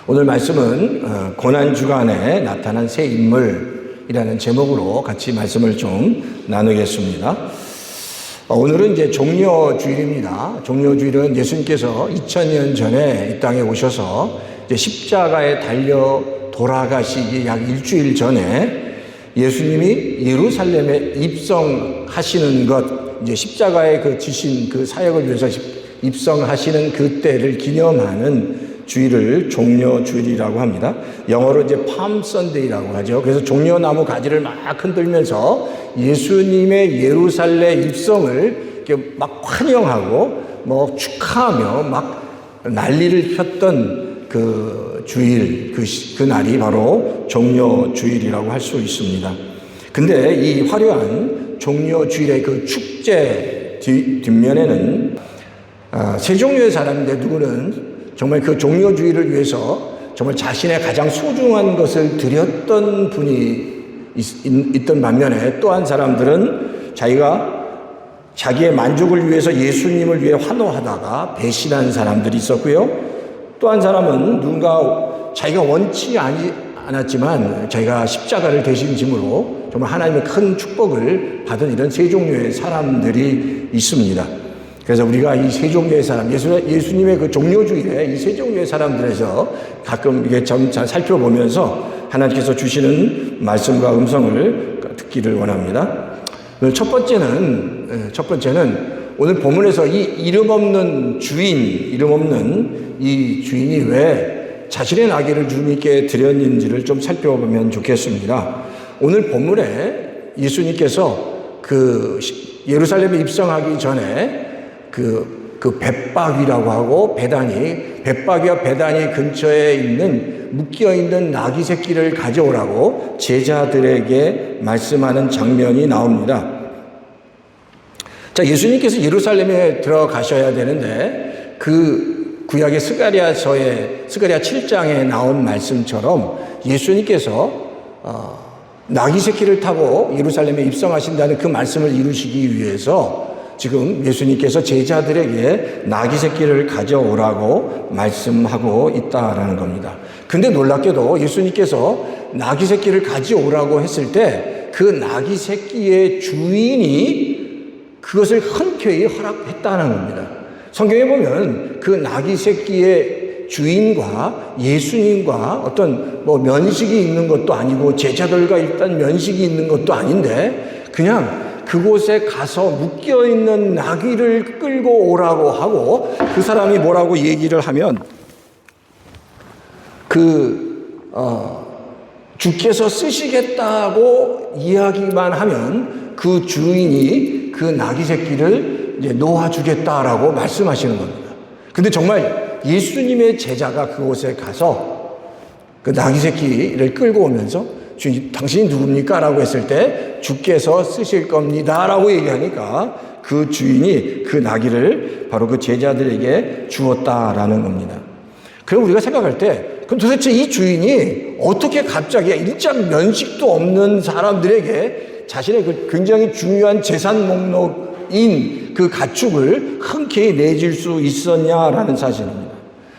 오늘 말씀은 고난주간에 나타난 새 인물이라는 제목으로 같이 말씀을 좀 나누겠습니다. 오늘은 이제 종려주일입니다. 종려주일은 예수님께서 2000년 전에 이 땅에 오셔서 이제 십자가에 달려 돌아가시기 약 일주일 전에 예수님이 예루살렘에 입성하시는 것, 이제 십자가에 그 지신 그 사역을 위해서 입성하시는 그때를 기념하는 주일을 종려주일이라고 합니다. 영어로 이제 팜 선데이라고 하죠. 그래서 종려나무 가지를 막 흔들면서 예수님의 예루살렘 입성을 이렇게 막 환영하고 뭐 축하하며 막 난리를 폈던 그 주일, 그 날이 바로 종려주일이라고 할 수 있습니다. 근데 이 화려한 종려주일의 그 축제 뒷면에는 세 종류의 사람인데 누구는 정말 그 종려주일을 위해서 정말 자신의 가장 소중한 것을 드렸던 분이 있던 반면에 또 한 사람들은 자기의 만족을 위해서 예수님을 위해 환호하다가 배신한 사람들이 있었고요. 또 한 사람은 누군가 자기가 원치 않았지만 자기가 십자가를 대신 짐으로 정말 하나님의 큰 축복을 받은 이런 세 종류의 사람들이 있습니다. 그래서 우리가 이 세 종류의 사람, 예수님의 그 종려주일에 이 세 종류의 사람들에서 가끔 이게 좀 잘 살펴보면서 하나님께서 주시는 말씀과 음성을 듣기를 원합니다. 첫 번째는 오늘 본문에서 이 이름 없는 이 주인이 왜 자신의 나귀를 주님께 드렸는지를 좀 살펴보면 좋겠습니다. 오늘 본문에 예수님께서 그 예루살렘에 입성하기 전에 그 벳박이라고 하고 벳박이와 베다니 근처에 있는 묶여있는 나귀 새끼를 가져오라고 제자들에게 말씀하는 장면이 나옵니다. 자, 예수님께서 예루살렘에 들어가셔야 되는데 그 구약의 스가랴 7장에 나온 말씀처럼 예수님께서 나귀 새끼를 타고 예루살렘에 입성하신다는 그 말씀을 이루시기 위해서 지금 예수님께서 제자들에게 나귀 새끼를 가져오라고 말씀하고 있다라는 겁니다. 근데 놀랍게도 예수님께서 나귀 새끼를 가져오라고 했을 때 그 나귀 새끼의 주인이 그것을 흔쾌히 허락했다는 겁니다. 성경에 보면 그 나귀 새끼의 주인과 예수님과 어떤 면식이 있는 것도 아니고 제자들과 일단 면식이 있는 것도 아닌데 그냥 그곳에 가서 묶여있는 나귀를 끌고 오라고 하고 그 사람이 뭐라고 얘기를 하면 주께서 쓰시겠다고 이야기만 하면 그 주인이 그 나귀 새끼를 이제 놓아주겠다라고 말씀하시는 겁니다. 근데 정말 예수님의 제자가 그곳에 가서 그 나귀 새끼를 끌고 오면서 주님, 당신이 누굽니까? 라고 했을 때 주께서 쓰실 겁니다 라고 얘기하니까 그 주인이 그 나귀를 바로 그 제자들에게 주었다라는 겁니다. 그럼 우리가 생각할 때 그럼 도대체 이 주인이 어떻게 갑자기 일장 면식도 없는 사람들에게 자신의 그 굉장히 중요한 재산 목록인 그 가축을 흔쾌히 내줄 수 있었냐라는 사실입니다.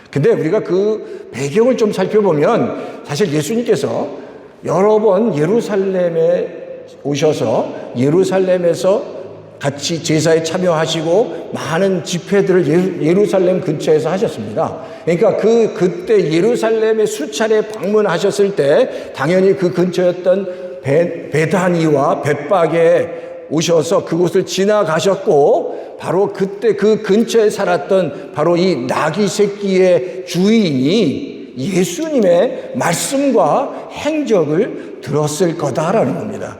근데 우리가 그 배경을 좀 살펴보면 사실 예수님께서 여러 번 예루살렘에 오셔서 예루살렘에서 같이 제사에 참여하시고 많은 집회들을 예루살렘 근처에서 하셨습니다. 그러니까 그때 예루살렘에 수차례 방문하셨을 때 당연히 그 근처였던 베다니와 벳박에 오셔서 그곳을 지나가셨고 바로 그때 그 근처에 살았던 바로 이 나귀 새끼의 주인이 예수님의 말씀과 행적을 들었을 거다라는 겁니다.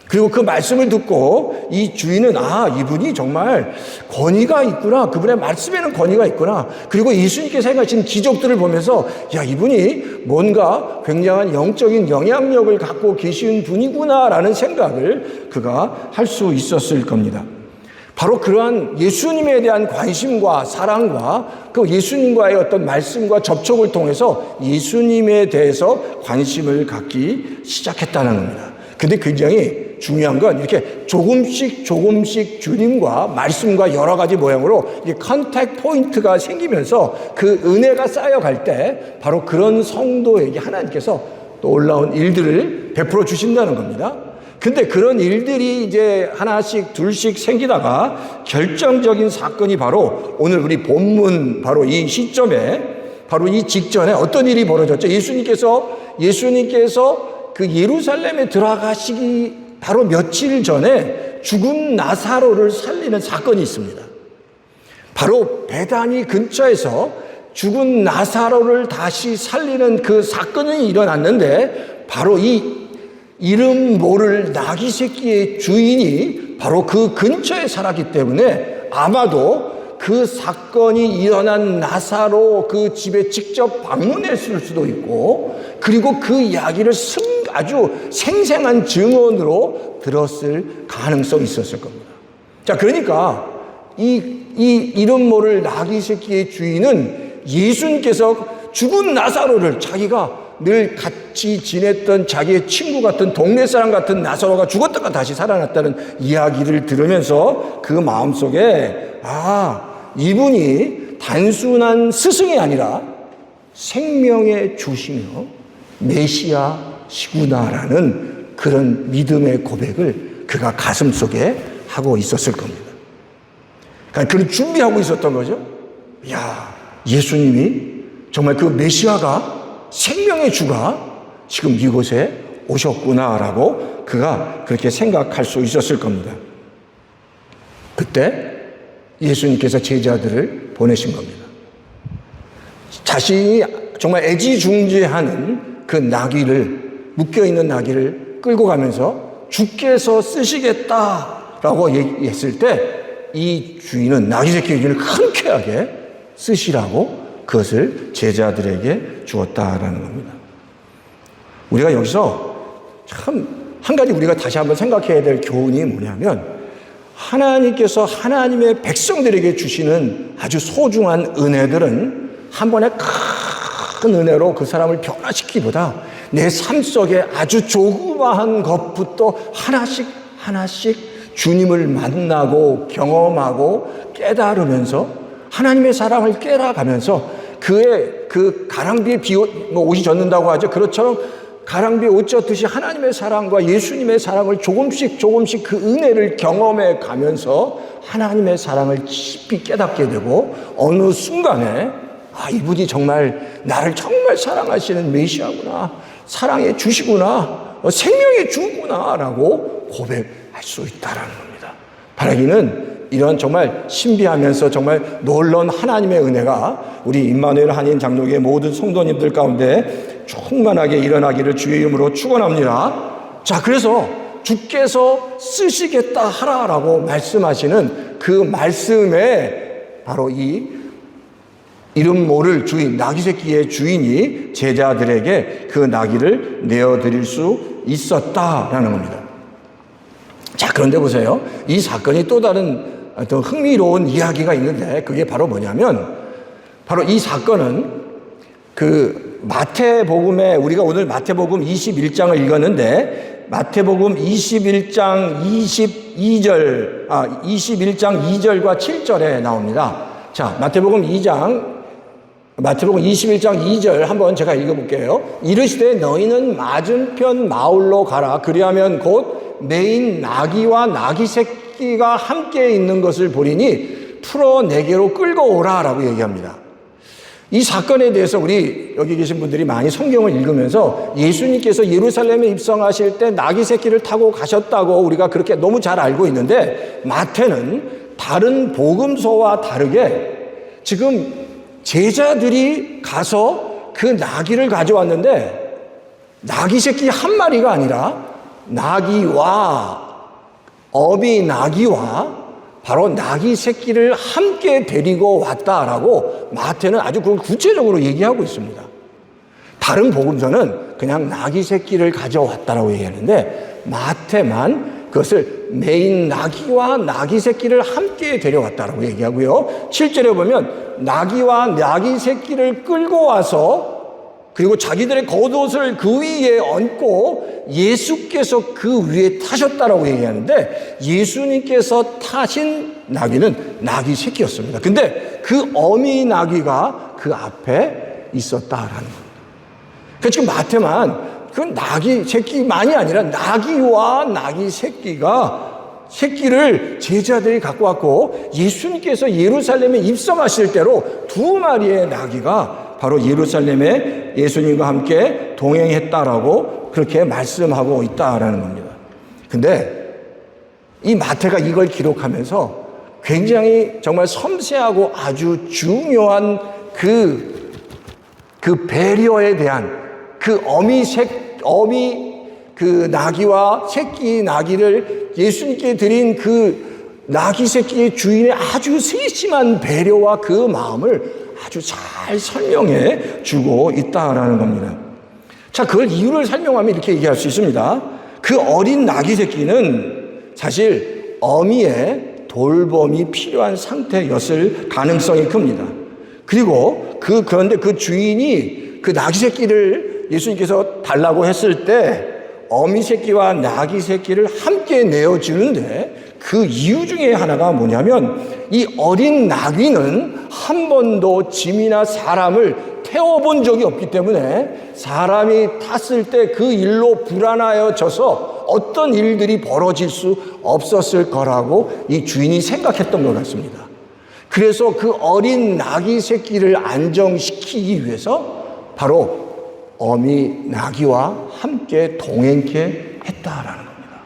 그리고 그 말씀을 듣고 이 주인은 이분이 정말 권위가 있구나. 그분의 말씀에는 권위가 있구나. 그리고 예수님께서 행하신 기적들을 보면서 이분이 뭔가 굉장한 영적인 영향력을 갖고 계신 분이구나라는 생각을 그가 할 수 있었을 겁니다. 바로 그러한 예수님에 대한 관심과 사랑과 그 예수님과의 어떤 말씀과 접촉을 통해서 예수님에 대해서 관심을 갖기 시작했다는 겁니다. 근데 굉장히 중요한 건 이렇게 조금씩 주님과 말씀과 여러 가지 모양으로 이게 컨택 포인트가 생기면서 그 은혜가 쌓여갈 때 바로 그런 성도에게 하나님께서 놀라운 일들을 베풀어 주신다는 겁니다. 근데 그런 일들이 이제 하나씩 둘씩 생기다가 결정적인 사건이 바로 오늘 우리 본문 바로 이 시점에 바로 이 직전에 어떤 일이 벌어졌죠? 예수님께서 그 예루살렘에 들어가시기 바로 며칠 전에 죽은 나사로를 살리는 사건이 있습니다. 바로 베다니 근처에서 죽은 나사로를 다시 살리는 그 사건이 일어났는데 바로 이 이름 모를 나귀 새끼의 주인이 바로 그 근처에 살았기 때문에 아마도 그 사건이 일어난 나사로 그 집에 직접 방문했을 수도 있고 그리고 그 이야기를 아주 생생한 증언으로 들었을 가능성이 있었을 겁니다. 자, 그러니까 이 이름 모를 나귀 새끼의 주인은 예수님께서 죽은 나사로를 자기가 늘 같이 지냈던 자기의 친구 같은 동네 사람 같은 나사로가 죽었다가 다시 살아났다는 이야기를 들으면서 그 마음속에 이분이 단순한 스승이 아니라 생명의 주시며 메시아시구나라는 그런 믿음의 고백을 그가 가슴속에 하고 있었을 겁니다. 그러니까 그를 준비하고 있었던 거죠. 예수님이 정말 그 메시아가 생명의 주가 지금 이곳에 오셨구나라고 그가 그렇게 생각할 수 있었을 겁니다. 그때 예수님께서 제자들을 보내신 겁니다. 자신이 정말 애지중지하는 그 나귀를, 묶여있는 나귀를 끌고 가면서 주께서 쓰시겠다라고 얘기했을 때 이 주인은 나귀 새끼의 주인을 흔쾌하게 쓰시라고 그것을 제자들에게 주었다라는 겁니다. 우리가 여기서 참 한 가지 우리가 다시 한번 생각해야 될 교훈이 뭐냐면 하나님께서 하나님의 백성들에게 주시는 아주 소중한 은혜들은 한 번에 큰 은혜로 그 사람을 변화시키기보다 내 삶 속에 아주 조그마한 것부터 하나씩 주님을 만나고 경험하고 깨달으면서 하나님의 사랑을 깨달아가면서 그의 그 가랑비에 옷이 젖는다고 하죠. 그것처럼 가랑비에 옷 젖듯이 하나님의 사랑과 예수님의 사랑을 조금씩 그 은혜를 경험해 가면서 하나님의 사랑을 깊이 깨닫게 되고 어느 순간에 이분이 정말 나를 정말 사랑하시는 메시아구나, 사랑해 주시구나, 생명의 주구나라고 고백할 수 있다라는 겁니다. 바라기는 이런 정말 신비하면서 정말 놀라운 하나님의 은혜가 우리 임마누엘 한인 장로교의 모든 성도님들 가운데 충만하게 일어나기를 주의 이름으로 축원합니다. 자, 그래서 주께서 쓰시겠다 하라라고 말씀하시는 그 말씀에 바로 이 이름 모를 주인, 나귀 새끼의 주인이 제자들에게 그 나귀를 내어드릴 수 있었다라는 겁니다. 자, 그런데 보세요. 이 사건이 또 다른 더 흥미로운 이야기가 있는데 그게 바로 뭐냐면 바로 이 사건은 그 마태복음에 우리가 오늘 마태복음 21장을 읽었는데 마태복음 21장 2절과 7절에 나옵니다. 자, 마태복음 21장 2절 한번 제가 읽어볼게요. 이르시되 너희는 맞은편 마을로 가라. 그리하면 곧 메인 나귀와 나귀 새끼가 함께 있는 것을 보리니 풀어 내게로 끌고 오라라고 얘기합니다. 이 사건에 대해서 우리 여기 계신 분들이 많이 성경을 읽으면서 예수님께서 예루살렘에 입성하실 때 나귀 새끼를 타고 가셨다고 우리가 그렇게 너무 잘 알고 있는데 마태는 다른 복음서와 다르게 지금 제자들이 가서 그 나귀를 가져왔는데 나귀 새끼 한 마리가 아니라 나귀와 어미 나귀와 바로 나귀 새끼를 함께 데리고 왔다라고 마태는 아주 그걸 구체적으로 얘기하고 있습니다. 다른 복음서는 그냥 나귀 새끼를 가져왔다라고 얘기하는데 마태만 그것을 메인 나귀와 나귀 새끼를 함께 데려왔다라고 얘기하고요. 7절에 보면 나귀와 나귀 새끼를 끌고 와서 그리고 자기들의 겉옷을 그 위에 얹고 예수께서 그 위에 타셨다라고 얘기하는데, 예수님께서 타신 나귀는 나귀 새끼였습니다. 근데 그 어미 나귀가 그 앞에 있었다라는 겁니다. 그러니까 지금 마태만 그 나귀 새끼만이 아니라 나귀와 나귀 새끼를 제자들이 갖고 왔고, 예수님께서 예루살렘에 입성하실 때로 2마리의 나귀가 바로 예루살렘에 예수님과 함께 동행했다라고 그렇게 말씀하고 있다라는 겁니다. 근데 이 마태가 이걸 기록하면서 굉장히 정말 섬세하고 아주 중요한 그 배려에 대한 그 어미 그 나귀와 새끼 나귀를 예수님께 드린 그 나귀 새끼의 주인의 아주 세심한 배려와 그 마음을 아주 잘 설명해 주고 있다라는 겁니다. 자, 그걸 이유를 설명하면 이렇게 얘기할 수 있습니다. 그 어린 나귀 새끼는 사실 어미의 돌봄이 필요한 상태였을 가능성이 큽니다. 그리고 그런데 그 주인이 그 나귀 새끼를 예수님께서 달라고 했을 때 어미 새끼와 나귀 새끼를 함께 내어주는데, 그 이유 중에 하나가 뭐냐면, 이 어린 나귀는 한 번도 짐이나 사람을 태워본 적이 없기 때문에 사람이 탔을 때 그 일로 불안하여져서 어떤 일들이 벌어질 수 없었을 거라고 이 주인이 생각했던 것 같습니다. 그래서 그 어린 나귀 새끼를 안정시키기 위해서 바로 어미 나귀와 함께 동행케 했다라는 겁니다.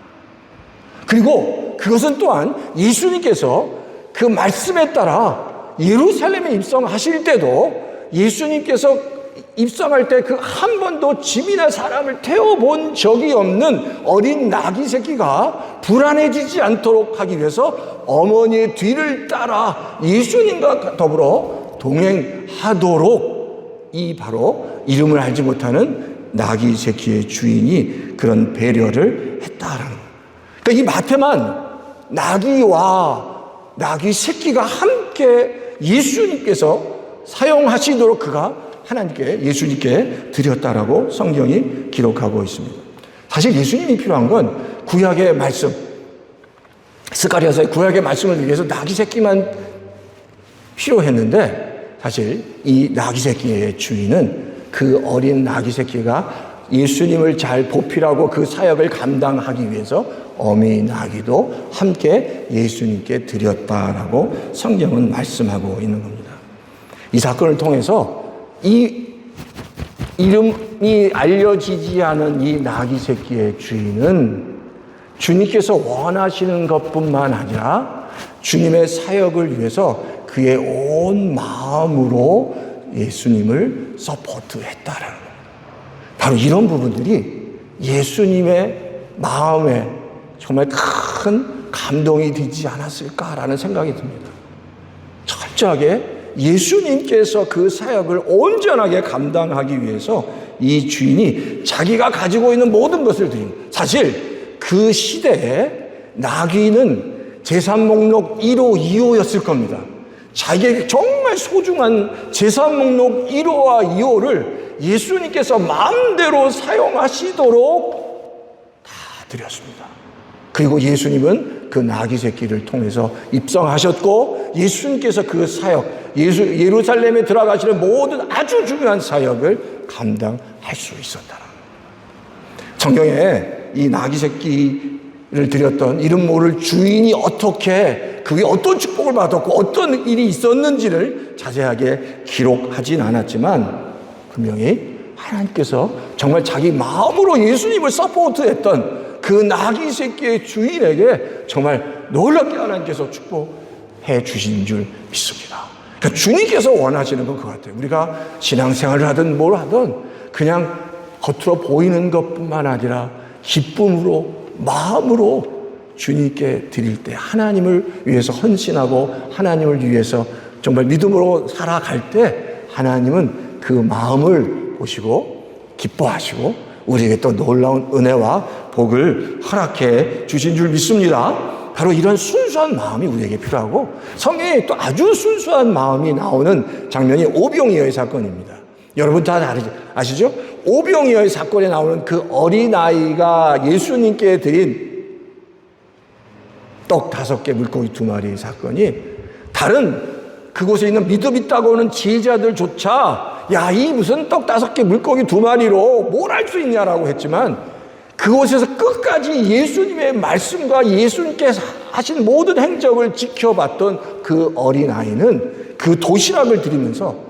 그리고 그것은 또한 예수님께서 그 말씀에 따라 예루살렘에 입성하실 때도 예수님께서 입성할 때 그 한 번도 짐이나 사람을 태워본 적이 없는 어린 나귀 새끼가 불안해지지 않도록 하기 위해서 어머니의 뒤를 따라 예수님과 더불어 동행하도록 이 바로 이름을 알지 못하는 나귀 새끼의 주인이 그런 배려를 했다라는 거예요. 그러니까 이 마태만 나귀와 나귀 새끼가 함께 예수님께서 사용하시도록 그가 하나님께 예수님께 드렸다라고 성경이 기록하고 있습니다. 사실 예수님이 필요한 건 구약의 말씀, 스가랴서의 구약의 말씀을 위해서 나귀 새끼만 필요했는데, 사실 이 나귀 새끼의 주인은 그 어린 나귀 새끼가 예수님을 잘 보필하고 그 사역을 감당하기 위해서 어미 나귀도 함께 예수님께 드렸다라고 성경은 말씀하고 있는 겁니다. 이 사건을 통해서 이 이름이 알려지지 않은 이 나귀 새끼의 주인은 주님께서 원하시는 것뿐만 아니라 주님의 사역을 위해서 그의 온 마음으로 예수님을 서포트했다라는 겁니다. 바로 이런 부분들이 예수님의 마음에 정말 큰 감동이 되지 않았을까라는 생각이 듭니다. 철저하게 예수님께서 그 사역을 온전하게 감당하기 위해서 이 주인이 자기가 가지고 있는 모든 것을 드립니다. 사실 그 시대에 나귀는 재산 목록 1호, 2호였을 겁니다. 자기에게 정말 소중한 재산 목록 1호와 2호를 예수님께서 마음대로 사용하시도록 다 드렸습니다. 그리고 예수님은 그 나귀 새끼를 통해서 입성하셨고, 예수님께서 그 사역, 예루살렘에 들어가시는 모든 아주 중요한 사역을 감당할 수 있었다는 겁니다. 성경에 이 나귀 새끼를 드렸던 이름 모를 주인이 어떻게, 그게 어떤 축복을 받았고 어떤 일이 있었는지를 자세하게 기록하진 않았지만, 분명히 하나님께서 정말 자기 마음으로 예수님을 서포트했던 그 나귀 새끼의 주인에게 정말 놀랍게 하나님께서 축복해 주신 줄 믿습니다. 그러니까 주님께서 원하시는 건 그거 같아요. 우리가 신앙생활을 하든 뭘 하든 그냥 겉으로 보이는 것뿐만 아니라 기쁨으로, 마음으로 주님께 드릴 때, 하나님을 위해서 헌신하고 하나님을 위해서 정말 믿음으로 살아갈 때 하나님은 그 마음을 보시고 기뻐하시고 우리에게 또 놀라운 은혜와 복을 허락해 주신 줄 믿습니다. 바로 이런 순수한 마음이 우리에게 필요하고, 성경에 또 아주 순수한 마음이 나오는 장면이 오병이어의 사건입니다. 여러분 다 아시죠? 오병이어의 사건에 나오는 그 어린아이가 예수님께 드린 떡 5개 물고기 2마리 사건이 다른 그곳에 있는 믿음 있다고 하는 제자들조차 야, 이 무슨 떡 5개 물고기 2마리로 뭘 할 수 있냐라고 했지만 그곳에서 끝까지 예수님의 말씀과 예수님께 하신 모든 행적을 지켜봤던 그 어린아이는 그 도시락을 드리면서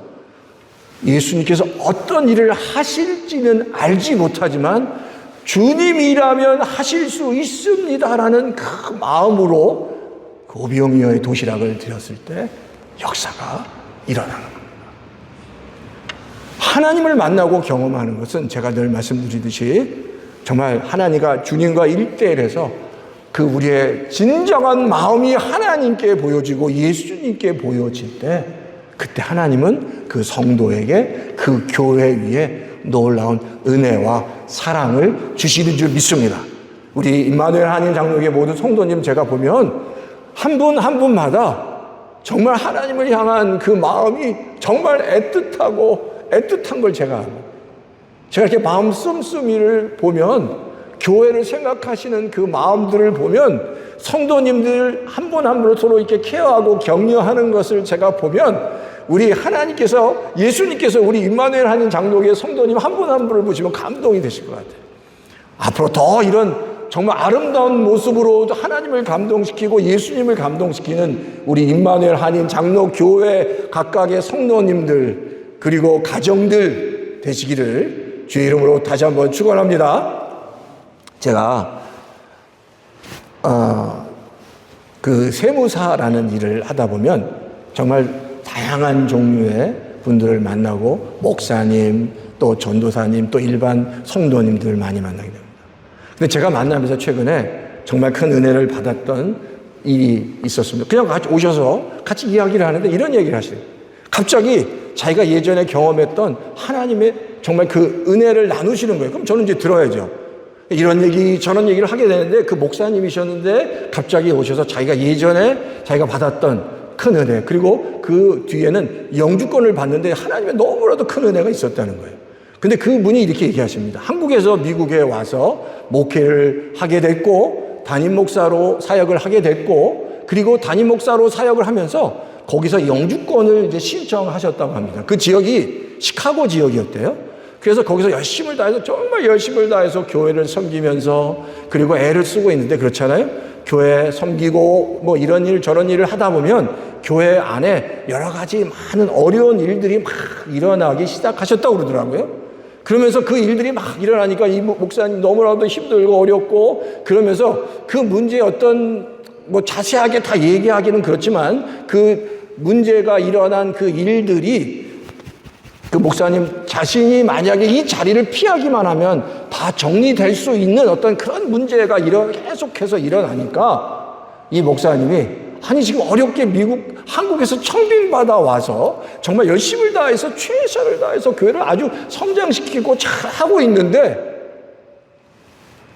예수님께서 어떤 일을 하실지는 알지 못하지만 주님이라면 하실 수 있습니다라는 그 마음으로 그 오병이어의 도시락을 드렸을 때 역사가 일어나는 겁니다. 하나님을 만나고 경험하는 것은 제가 늘 말씀드리듯이 정말 하나님과 주님과 1대1에서 그 우리의 진정한 마음이 하나님께 보여지고 예수님께 보여질 때 그때 하나님은 그 성도에게 그 교회 위에 놀라운 은혜와 사랑을 주시는 줄 믿습니다. 우리 임마누엘 한인 장로교회 모든 성도님 제가 보면 한 분 한 분마다 정말 하나님을 향한 그 마음이 정말 애틋한 걸 제가 이렇게 마음 씀씀이를 보면 교회를 생각하시는 그 마음들을 보면 성도님들 한 분 한 분을 서로 이렇게 케어하고 격려하는 것을 제가 보면 우리 하나님께서 예수님께서 우리 임마누엘 한인 장로교회 성도님 한 분 한 분을 보시면 감동이 되실 것 같아요. 앞으로 더 이런 정말 아름다운 모습으로 하나님을 감동시키고 예수님을 감동시키는 우리 임마누엘 한인 장로교회 각각의 성도님들 그리고 가정들 되시기를 주의 이름으로 다시 한번 축원합니다. 제가 그 세무사라는 일을 하다 보면 정말 다양한 종류의 분들을 만나고 목사님 또 전도사님 또 일반 성도님들을 많이 만나게 됩니다. 근데 제가 만나면서 최근에 정말 큰 은혜를 받았던 일이 있었습니다. 그냥 같이 오셔서 같이 이야기를 하는데 이런 얘기를 하시래요. 갑자기 자기가 예전에 경험했던 하나님의 정말 그 은혜를 나누시는 거예요. 그럼 저는 이제 들어야죠. 이런 얘기 저런 얘기를 하게 되는데 그 목사님이셨는데 갑자기 오셔서 자기가 예전에 자기가 받았던 큰 은혜 그리고 그 뒤에는 영주권을 받는데 하나님의 너무나도 큰 은혜가 있었다는 거예요. 근데 그 분이 이렇게 얘기하십니다. 한국에서 미국에 와서 목회를 하게 됐고 담임 목사로 사역을 하게 됐고 그리고 담임 목사로 사역을 하면서 거기서 영주권을 이제 신청하셨다고 합니다. 그 지역이 시카고 지역이었대요. 그래서 거기서 열심을 다해서 정말 열심을 다해서 교회를 섬기면서 그리고 애를 쓰고 있는데 그렇잖아요. 교회 섬기고 뭐 이런 일 저런 일을 하다 보면 교회 안에 여러 가지 많은 어려운 일들이 막 일어나기 시작하셨다고 그러더라고요. 그러면서 그 일들이 막 일어나니까 이 목사님 너무나도 힘들고 어렵고 그러면서 그 문제의 어떤 뭐 자세하게 다 얘기하기는 그렇지만 그 문제가 일어난 그 일들이 그 목사님 자신이 만약에 이 자리를 피하기만 하면 다 정리될 수 있는 어떤 그런 문제가 계속해서 일어나니까 이 목사님이 아니 지금 어렵게 한국에서 청빙받아 와서 정말 열심을 다해서 최선을 다해서 교회를 아주 성장시키고 잘 하고 있는데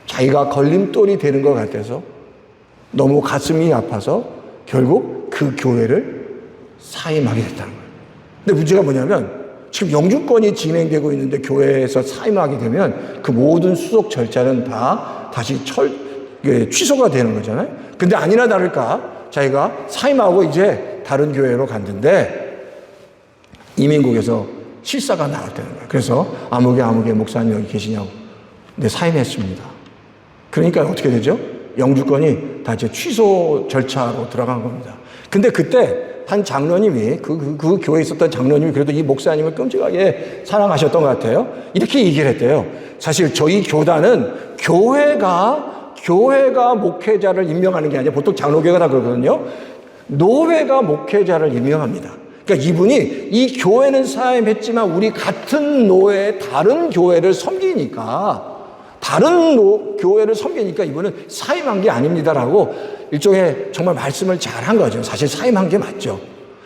자기가 걸림돌이 되는 것 같아서 너무 가슴이 아파서 결국 그 교회를 사임하게 됐다는 거예요. 근데 문제가 뭐냐면 지금 영주권이 진행되고 있는데 교회에서 사임하게 되면 그 모든 수속 절차는 다 다시 취소가 되는 거잖아요. 근데 아니나 다를까 자기가 사임하고 이제 다른 교회로 갔는데 이민국에서 실사가 나왔다는 거예요. 그래서 아무개 목사님 여기 계시냐고. 근데 사임했습니다. 그러니까 어떻게 되죠? 영주권이 다 이제 취소 절차로 들어간 겁니다. 근데 그때 한 장로님이 그 교회에 있었던 장로님이 그래도 이 목사님을 끔찍하게 사랑하셨던 것 같아요. 이렇게 얘기를 했대요. 사실 저희 교단은 교회가 목회자를 임명하는 게 아니라 보통 장로교회가 다 그러거든요. 노회가 목회자를 임명합니다. 그러니까 이분이 이 교회는 사임했지만 우리 같은 노회의 다른 교회를 섬기니까 이분은 사임한 게 아닙니다라고 일종의 정말 말씀을 잘한 거죠. 사실 사임한 게 맞죠.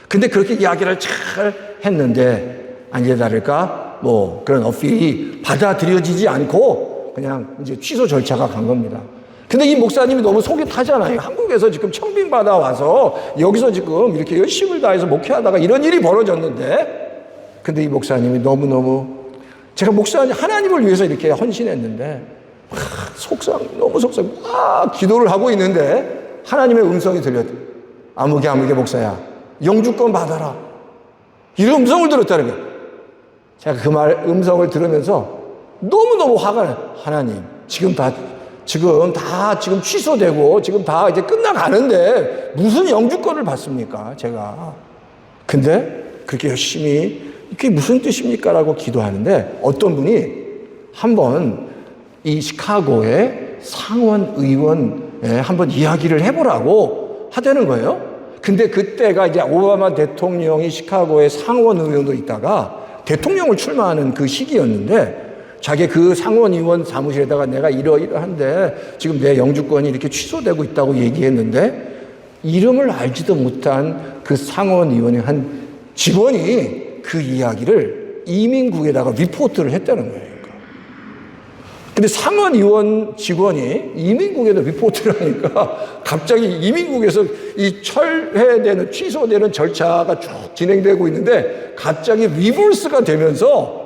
근데 그렇게 이야기를 잘 했는데 아니나 다를까 뭐 그런 어필이 받아들여지지 않고 그냥 이제 취소 절차가 간 겁니다. 근데 이 목사님이 너무 속이 타잖아요. 한국에서 지금 청빙받아 와서 여기서 지금 이렇게 열심을 다해서 목회하다가 이런 일이 벌어졌는데 근데 이 목사님이 너무너무 제가 목사님 하나님을 위해서 이렇게 헌신했는데 너무 속상 기도를 하고 있는데 하나님의 음성이 들렸대. 아무개 목사야, 영주권 받아라. 이런 음성을 들었다는 거예요. 제가 그 음성을 들으면서 너무너무 화가 나요. 하나님, 지금 취소되고 지금 다 이제 끝나가는데 무슨 영주권을 받습니까, 제가. 근데 그렇게 열심히 그게 무슨 뜻입니까? 라고 기도하는데 어떤 분이 한번 이 시카고의 상원 의원에 한번 이야기를 해보라고 하자는 거예요. 근데 그때가 이제 오바마 대통령이 시카고의 상원 의원으로 있다가 대통령을 출마하는 그 시기였는데 자기 그 상원 의원 사무실에다가 내가 이러이러한데 지금 내 영주권이 이렇게 취소되고 있다고 얘기했는데 이름을 알지도 못한 그 상원 의원의 한 직원이 그 이야기를 이민국에다가 리포트를 했다는 거예요. 근데 상원 의원 직원이 이민국에도 리포트를 하니까 갑자기 이민국에서 이 철회되는, 취소되는 절차가 쭉 진행되고 있는데 갑자기 리버스가 되면서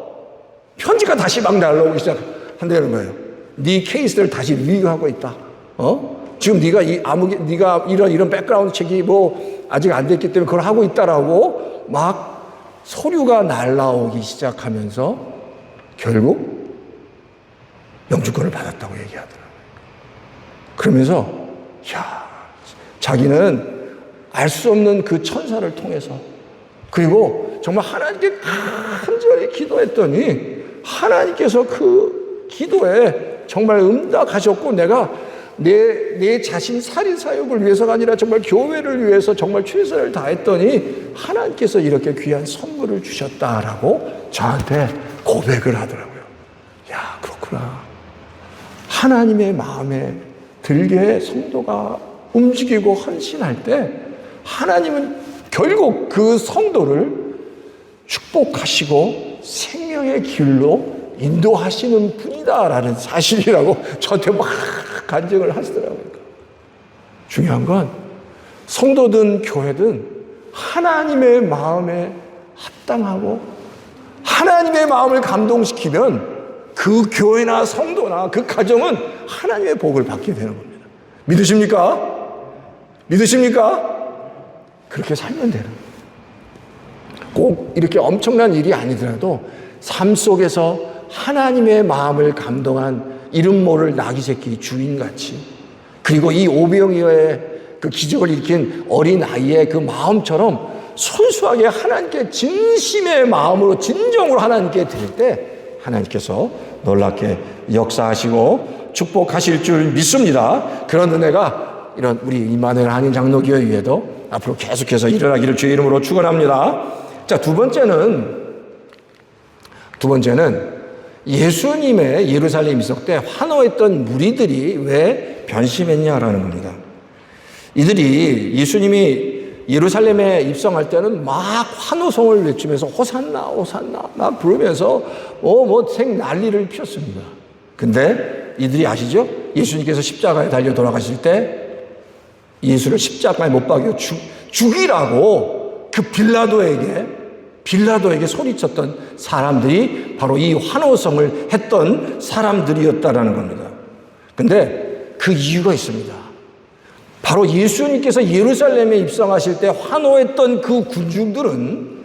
편지가 다시 막 날라오기 시작한다는 거예요. 네 케이스를 다시 리뷰하고 있다. 지금 네가 네가 이런 백그라운드 책이 뭐 아직 안 됐기 때문에 그걸 하고 있다라고 막 서류가 날라오기 시작하면서 결국 영주권을 받았다고 얘기하더라고요. 그러면서 자기는 알 수 없는 그 천사를 통해서 그리고 정말 하나님께 간절히 기도했더니 하나님께서 그 기도에 정말 응답하셨고 내가 내 자신 살인 사역을 위해서가 아니라 정말 교회를 위해서 정말 최선을 다했더니 하나님께서 이렇게 귀한 선물을 주셨다라고 저한테 고백을 하더라고요. 그렇구나. 하나님의 마음에 들게 성도가 움직이고 헌신할 때 하나님은 결국 그 성도를 축복하시고 생명의 길로 인도하시는 분이다라는 사실이라고 저한테 막 간증을 하시더라고요. 중요한 건 성도든 교회든 하나님의 마음에 합당하고 하나님의 마음을 감동시키면 그 교회나 성도나 그 가정은 하나님의 복을 받게 되는 겁니다. 믿으십니까? 그렇게 살면 되는 거예요. 꼭 이렇게 엄청난 일이 아니더라도 삶 속에서 하나님의 마음을 감동한 이름 모를 나귀 새끼 주인같이 그리고 이 오병이어의 그 기적을 일으킨 어린 아이의 그 마음처럼 순수하게 하나님께 진심의 마음으로 진정으로 하나님께 드릴 때 하나님께서 놀랍게 역사하시고 축복하실 줄 믿습니다. 그런 은혜가 이런 우리 임마누엘 한인 장로교회 위에도 앞으로 계속해서 일어나기를 주의 이름으로 축원합니다. 자, 두 번째는 예수님의 예루살렘 입성 때 환호했던 무리들이 왜 변심했냐라는 겁니다. 이들이 예수님이 예루살렘에 입성할 때는 막 환호성을 외치면서 호산나 호산나 막 부르면서 생 난리를 피웠습니다. 근데 이들이 아시죠? 예수님께서 십자가에 달려 돌아가실 때 예수를 십자가에 못 박여 죽이라고 그 빌라도에게 소리쳤던 사람들이 바로 이 환호성을 했던 사람들이었다라는 겁니다. 근데 그 이유가 있습니다. 바로 예수님께서 예루살렘에 입성하실 때 환호했던 그 군중들은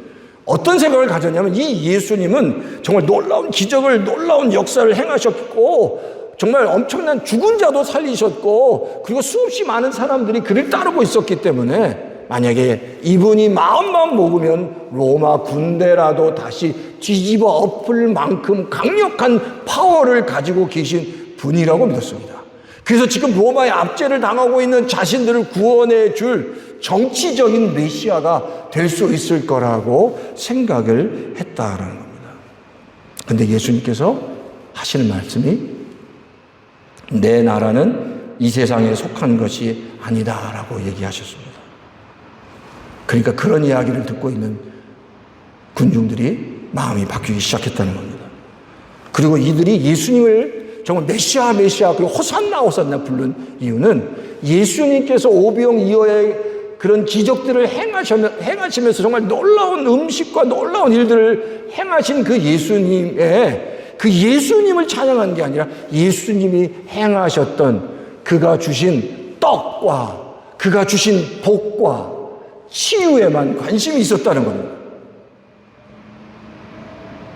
어떤 생각을 가졌냐면 이 예수님은 정말 놀라운 기적을, 놀라운 역사를 행하셨고 정말 엄청난 죽은 자도 살리셨고 그리고 수없이 많은 사람들이 그를 따르고 있었기 때문에 만약에 이분이 마음만 먹으면 로마 군대라도 다시 뒤집어 엎을 만큼 강력한 파워를 가지고 계신 분이라고 믿었습니다. 그래서 지금 로마의 압제를 당하고 있는 자신들을 구원해 줄 정치적인 메시아가 될 수 있을 거라고 생각을 했다라는 겁니다. 그런데 예수님께서 하시는 말씀이 내 나라는 이 세상에 속한 것이 아니다라고 얘기하셨습니다. 그러니까 그런 이야기를 듣고 있는 군중들이 마음이 바뀌기 시작했다는 겁니다. 그리고 이들이 예수님을 정말 메시아 그리고 호산나 부른 이유는 예수님께서 오병이어의 그런 기적들을 행하시면서 정말 놀라운 음식과 놀라운 일들을 행하신 그 예수님을 찬양하는 게 아니라 예수님이 행하셨던 그가 주신 떡과 그가 주신 복과 치유에만 관심이 있었다는 겁니다.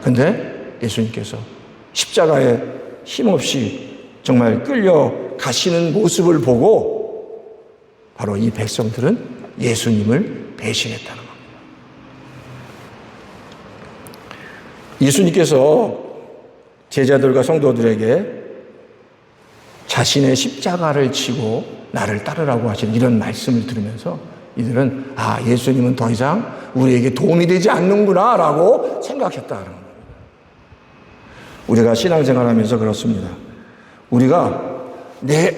근데 예수님께서 십자가에 힘없이 정말 끌려가시는 모습을 보고 바로 이 백성들은 예수님을 배신했다는 겁니다. 예수님께서 제자들과 성도들에게 자신의 십자가를 지고 나를 따르라고 하신 이런 말씀을 들으면서 이들은 예수님은 더 이상 우리에게 도움이 되지 않는구나 라고 생각했다는 겁니다. 우리가 신앙생활하면서 그렇습니다. 우리가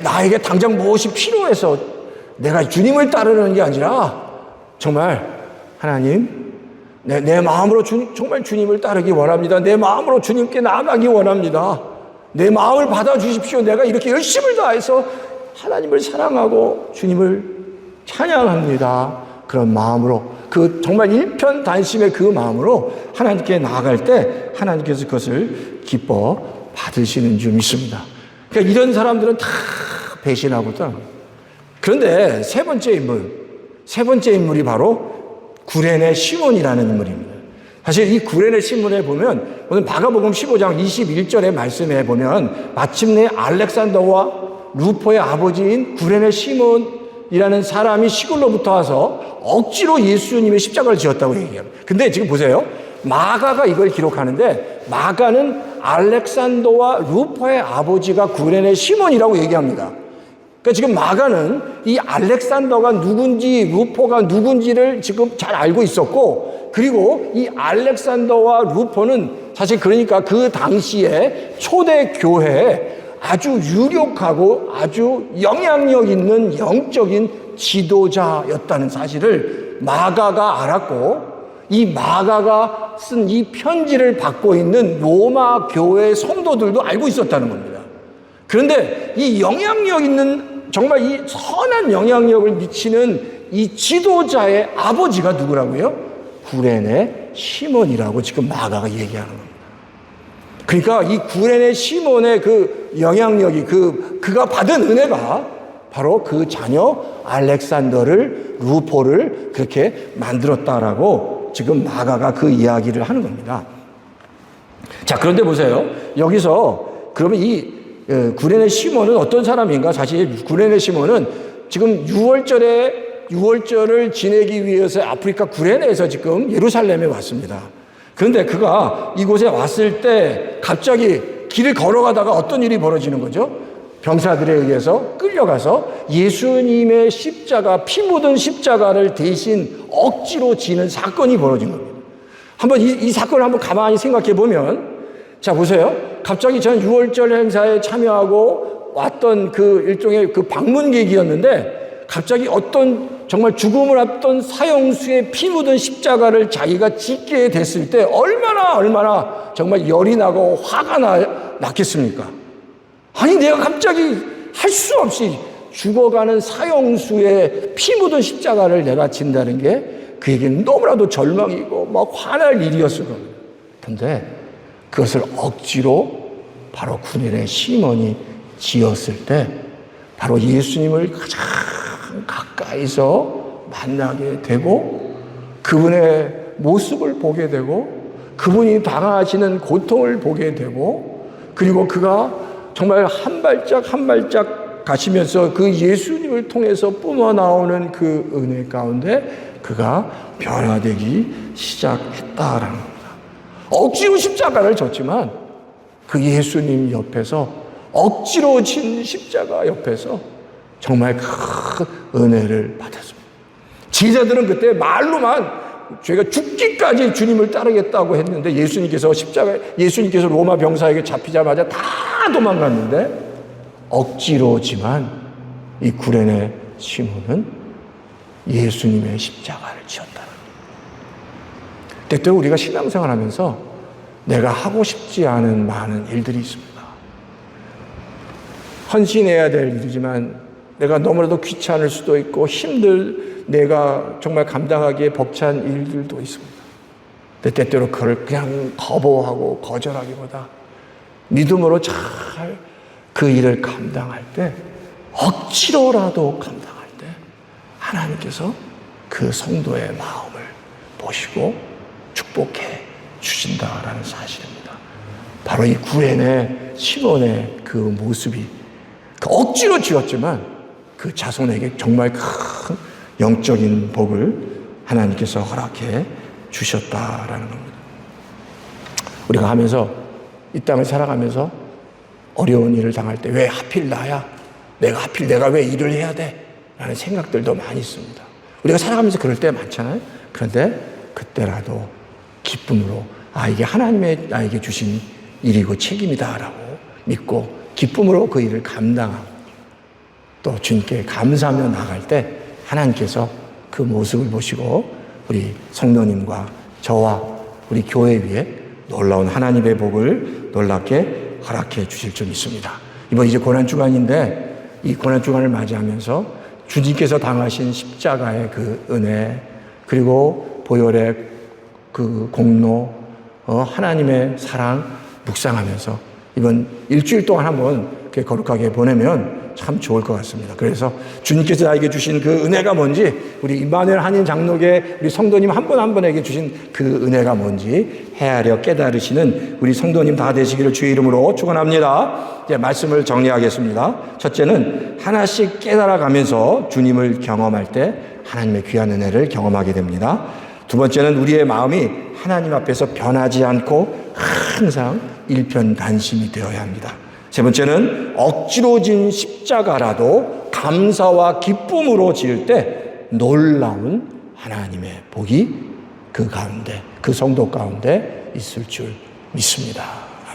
나에게 당장 무엇이 필요해서 내가 주님을 따르는 게 아니라 정말 하나님 내 마음으로 정말 주님을 따르기 원합니다. 내 마음으로 주님께 나아가기 원합니다. 내 마음을 받아주십시오. 내가 이렇게 열심을 다해서 하나님을 사랑하고 주님을 찬양합니다. 그런 마음으로 정말 일편단심의 그 마음으로 하나님께 나아갈 때 하나님께서 그것을 기뻐 받으시는 줄 믿습니다. 그러니까 이런 사람들은 다 배신하거든. 그런데 세 번째 인물이 바로 구레네 시몬이라는 인물입니다. 사실 이 구레네 시몬에 보면 오늘 마가복음 15장 21절의 말씀에 보면 마침내 알렉산더와 루포의 아버지인 구레네 시몬이라는 사람이 시골로부터 와서 억지로 예수님의 십자가를 지었다고 얘기해요. 근데 지금 보세요. 마가가 이걸 기록하는데 마가는 알렉산더와 루포의 아버지가 구레네 시몬이라고 얘기합니다. 그러니까 지금 마가는 이 알렉산더가 누군지 루포가 누군지를 지금 잘 알고 있었고, 그리고 이 알렉산더와 루포는 사실 그러니까 그 당시에 초대 교회에 아주 유력하고 아주 영향력 있는 영적인 지도자였다는 사실을 마가가 알았고, 이 마가가 쓴 이 편지를 받고 있는 로마 교회 성도들도 알고 있었다는 겁니다. 그런데 이 영향력 있는 정말 이 선한 영향력을 미치는 이 지도자의 아버지가 누구라고요? 구레네 시몬이라고 지금 마가가 얘기하는 겁니다. 그러니까 이 구레네 시몬의 그 영향력이 그가 받은 은혜가 바로 그 자녀 알렉산더를 루포를 그렇게 만들었다라고 지금 마가가 그 이야기를 하는 겁니다. 자, 그런데 보세요. 여기서 그러면 이 구레네 시몬은 어떤 사람인가? 사실 구레네 시몬은 지금 6월절을 지내기 위해서 아프리카 구레네에서 지금 예루살렘에 왔습니다. 그런데 그가 이곳에 왔을 때 갑자기 길을 걸어가다가 어떤 일이 벌어지는 거죠? 병사들에 의해서 끌려가서 예수님의 십자가, 피 묻은 십자가를 대신 억지로 지는 사건이 벌어진 겁니다. 한번 이 사건을 한번 가만히 생각해 보면, 자, 보세요. 갑자기 저는 6월절 행사에 참여하고 왔던 그 일종의 그 방문객이었는데 갑자기 어떤 정말 죽음을 앞둔 사형수의 피 묻은 십자가를 자기가 짓게 됐을 때 얼마나 정말 열이 나고 화가 났겠습니까? 아니, 내가 갑자기 할 수 없이 죽어가는 사형수의 피 묻은 십자가를 내가 진다는 게 그에게는 너무나도 절망이고 막 화날 일이었을 겁니다. 그런데 그것을 억지로 바로 구레네 시몬이 지었을 때 바로 예수님을 가장 가까이서 만나게 되고 그분의 모습을 보게 되고 그분이 당하시는 고통을 보게 되고, 그리고 그가 정말 한 발짝 한 발짝 가시면서 그 예수님을 통해서 뿜어나오는 그 은혜 가운데 그가 변화되기 시작했다라는 겁니다. 억지로 십자가를 졌지만 그 예수님 옆에서 억지로 진 십자가 옆에서 정말 큰 은혜를 받았습니다. 제자들은 그때 말로만 저희가 죽기까지 주님을 따르겠다고 했는데 예수님께서 로마 병사에게 잡히자마자 다 도망갔는데 억지로지만 이 구레네 시몬은 예수님의 십자가를 지었다는 거예요. 때때로 우리가 신앙생활 하면서 내가 하고 싶지 않은 많은 일들이 있습니다. 헌신해야 될 일이지만 내가 너무나도 귀찮을 수도 있고 내가 정말 감당하기에 벅찬 일들도 있습니다. 근데 때때로 그걸 그냥 거부하고 거절하기보다 믿음으로 잘 그 일을 감당할 때, 억지로라도 감당할 때 하나님께서 그 성도의 마음을 보시고 축복해 주신다라는 사실입니다. 바로 이 구레네 시몬의 그 모습이 그 억지로 지었지만 그 자손에게 정말 큰 영적인 복을 하나님께서 허락해 주셨다라는 겁니다. 우리가 하면서 이 땅을 살아가면서 어려운 일을 당할 때 왜 하필 나야? 내가 왜 일을 해야 돼? 라는 생각들도 많이 있습니다. 우리가 살아가면서 그럴 때 많잖아요. 그런데 그때라도 기쁨으로 이게 하나님의 나에게 주신 일이고 책임이다라고 믿고 기쁨으로 그 일을 감당하고 또 주님께 감사하며 나갈 때 하나님께서 그 모습을 보시고 우리 성도님과 저와 우리 교회 위에 놀라운 하나님의 복을 놀랍게 허락해 주실 줄 믿습니다. 이번 이제 고난주간인데 이 고난주간을 맞이하면서 주님께서 당하신 십자가의 그 은혜, 그리고 보혈의 그 공로, 하나님의 사랑 묵상하면서 이번 일주일 동안 한번 이렇게 거룩하게 보내면 참 좋을 것 같습니다. 그래서 주님께서 나에게 주신 그 은혜가 뭔지, 우리 임마누엘 한인 장로계 우리 성도님 한 분 한 분에게 주신 그 은혜가 뭔지 헤아려 깨달으시는 우리 성도님 다 되시기를 주의 이름으로 축원합니다. 이제 말씀을 정리하겠습니다. 첫째는 하나씩 깨달아가면서 주님을 경험할 때 하나님의 귀한 은혜를 경험하게 됩니다. 두 번째는 우리의 마음이 하나님 앞에서 변하지 않고 항상 일편단심이 되어야 합니다. 세 번째는 억지로 진 십자가라도 감사와 기쁨으로 지을 때 놀라운 하나님의 복이 그 가운데, 그 성도 가운데 있을 줄 믿습니다.